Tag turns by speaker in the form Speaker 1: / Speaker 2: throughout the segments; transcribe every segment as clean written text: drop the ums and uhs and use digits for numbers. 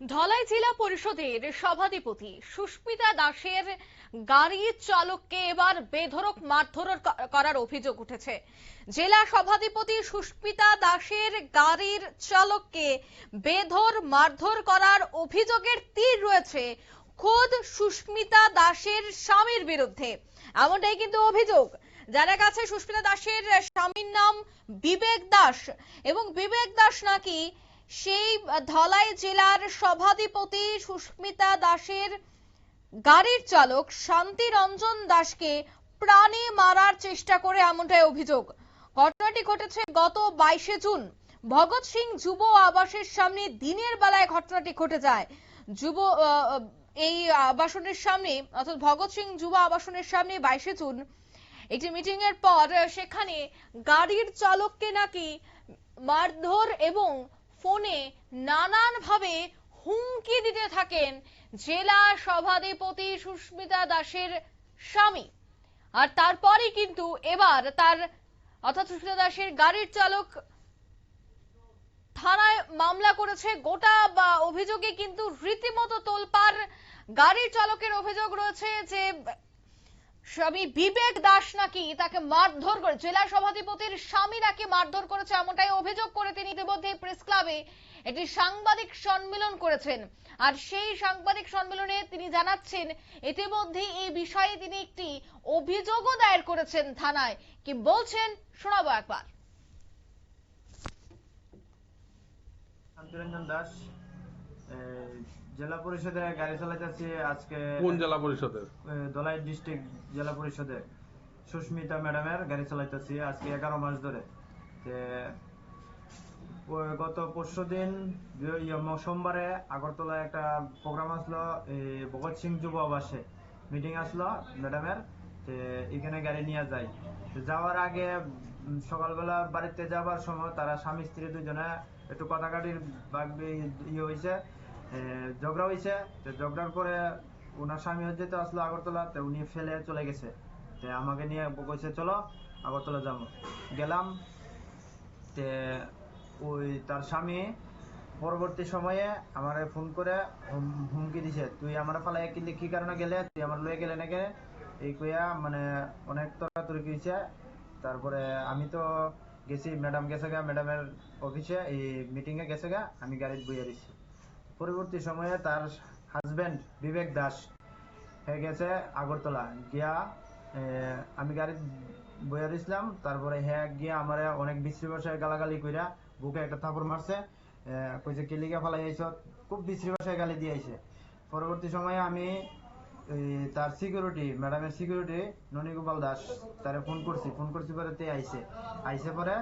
Speaker 1: ধলাই জেলা পরিষদের সভাধিপতি সুস্মিতা দাসের গাড়ির চালককে এবার বেধড়ক মারধর করার অভিযোগ উঠেছে। জেলা সভাধিপতি সুস্মিতা দাসের গাড়ির চালককে বেধড়ক মারধর করার অভিযোগের তীর রয়েছে খোদ সুস্মিতা দাসের স্বামীর বিরুদ্ধে। এমনটাই কিন্তু অভিযোগ। জানা গেছে সুস্মিতা দাসের স্বামীর নাম বিবেক দাস এবং বিবেক দাস নাকি সেই ধলাই জেলার সভাধিপতি সুস্মিতা দাসের গাড়ির চালক শান্তি রঞ্জন দাসকে প্রাণে মারার চেষ্টা করে, এমনটাই অভিযোগ। ঘটনাটি ঘটেছে গত 22শে জুন ভগৎ সিং যুব আবাসের সামনে। দিনের বেলায় ঘটনাটি ঘটে যায়। এই আবাসনের সামনে, অর্থাৎ ভগৎ সিং যুব আবাসনের সামনে 22শে জুন একটি মিটিং এর পর সেখানে গাড়ির চালককে নাকি মারধর এবং ফোনে নানান ভাবে হুমকি দিতে থাকেন জেলা সভাধিপতি সুস্মিতা দাসের স্বামী। আর তারপরেই কিন্তু এবার অর্থাৎ সুস্মিতা দাসের গাড়ির চালক থানায় মামলা করেছে। গোটা অভিযোগে কিন্তু রীতিমতো তোলপাড়। গাড়ির চালকের অভিযোগ রয়েছে যে স্বামী বিবেক দাস নাকি তাকে মারধর করে, জেলা সভাধিপতির স্বামী নাকি মারধর করেছে, এমনটাই অভিযোগ করে তিনি ইতিমধ্যে প্রেস ক্লাবে একটি সাংবাদিক সম্মেলন করেছেন। আর সেই সাংবাদিক সম্মেলনে তিনি জানাচ্ছেন ইতিমধ্যে এই বিষয়ে তিনি একটি অভিযোগও দায়ের করেছেন থানায়। কি বলছেন শোনাবো একবার।
Speaker 2: শান্তিরঞ্জন দাস জেলা পরিষদে গাড়ি চালাইতেছি। আজকে
Speaker 3: কোন জেলা পরিষদের?
Speaker 2: ধলাই ডিস্ট্রিক্ট জেলা পরিষদে সুস্মিতা ম্যাডামের গাড়ি চালাইতেছি আজকে 11 মাস ধরে। গত পরশুদিন সোমবারে আগরতলায় একটা প্রোগ্রাম আসলো, ভগৎ সিং যুব আবাসে মিটিং আসলো ম্যাডামের। এখানে গাড়ি নিয়ে যায়। যাওয়ার আগে সকালবেলা বাড়িতে যাবার সময় তারা স্বামী স্ত্রী দুজনে একটু কথাকাটির ইয়ে হয়েছে, ঝগড়া হয়েছে। ঝগড়ার পরে ওনার স্বামী যেতে আসলো আগরতলা, তো উনি ফেলে চলে গেছে। আমাকে নিয়ে কইছে চলো আগরতলা যাবো। গেলাম। ওই তার স্বামী পরবর্তী সময়ে আমার ফোন করে হুমকি দিছে, তুই আমার ফালাই কি কারণে গেলে, তুই আমার লয়ে গেলে নাকি, এই কইয়া মানে অনেক তর্কাতর্কি হয়েছে। তারপরে আমি তো গেছি, ম্যাডাম গেছে গা ম্যাডামের অফিসে, এই মিটিং এ গেছে গা, আমি গাড়িতে বইয়া দিচ্ছি। পরবর্তী সময়ে তার হাজবেন্ড বিবেক দাস হয়ে গেছে আগরতলা গিয়া, আমি গাড়িতে বইয়া দিছিলাম। তারপরে হ্যাঁ গিয়া আমার অনেক বিশ্রী ভাষায় গালাগালি কইরা বুকে একটা থাপড় মারছে, কইছে কি লিগা ফালাই আইছ, খুব বিশ্রী ভাষায় গালি দিয়ে আইছে। পরবর্তী সময়ে আমি তার সিকিউরিটি, ম্যাডামের সিকিউরিটি ননীগোপাল দাস, তারে ফোন করছি পরে তে আইসে পরে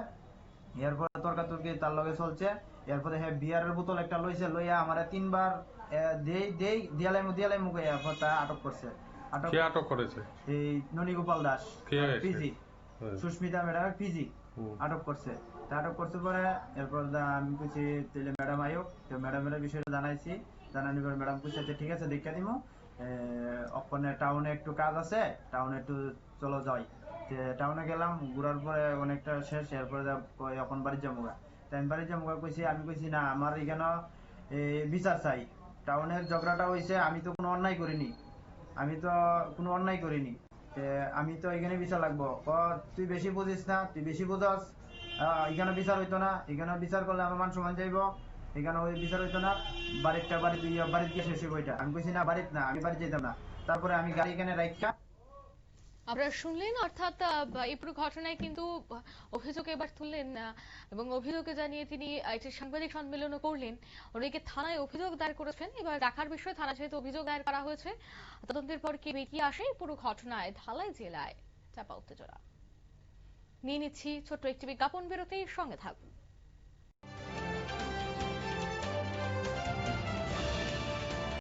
Speaker 2: এরপরে তর্কাতর্কি তার লগে চলছে। এরপরে হ্যাঁ বিয়ারের বোতল একটা লইছে, লইয়া আমার 3বার দিয়ালাই মুখে এরপর তা আটক করছে।
Speaker 3: আটক করেছে
Speaker 2: এই ননীগোপাল দাস পিজি, সুস্মিতা ম্যাডামের পিজি আটক করছে। আটক করতে পরে এরপর আমি কইছি তাহলে ম্যাডাম আয়ো, তো ম্যাডামের বিষয়টা জানাইছি। জানানোর পর ম্যাডাম কইছে ঠিক আছে দেখা দিমু, ওখানে টাউনে একটু কাজ আছে, টাউনে একটু চলো যাই। টাউনে গেলাম, ঘুরার পরে অনেকটা শেষ। এরপরে এখন বাড়ি যাবো। আমি বাড়ি যাবো কইছি, আমি কইছি না আমার এখানে বিচার চাই। টাউনের ঝগড়াটা হয়েছে, আমি তো কোনো অন্যায় করিনি, আমি তো এখানে বিচার লাগবো। তুই বেশি বুঝিস না, তুই বেশি বুঝস, এখানে বিচার হইতো না, এখানে বিচার করলে আমার মান সমান যাইব, এখানে ওই বিচার হইতো না, বাড়িতে গিয়ে শেষ হইব। এটা আমি কইছি না, বাড়িতে না, আমি বাড়ি যেতাম না। তারপরে আমি গাড়ি এখানে রাখা।
Speaker 1: আপনারা শুনলেন, অর্থাৎ এই পুরো ঘটনায় কিন্তু অভিযোগ এবার তুললেন এবং অভিযোগে জানিয়ে তিনি একটি সাংবাদিক সম্মেলনও করলেন। ওদিকে থানায় অভিযোগ দায়ের করেছেন। এবার দেখার বিষয়, থানা যেহেতু অভিযোগ দায়ের করা হয়েছে, তদন্তের পর কি বেরিয়ে আসে পুরো ঘটনায় ধলাই জেলায় চাপা উত্তেজনা। নিয়ে নিচ্ছি ছোট্ট একটি বিজ্ঞাপন বিরতির সঙ্গে থাকুন।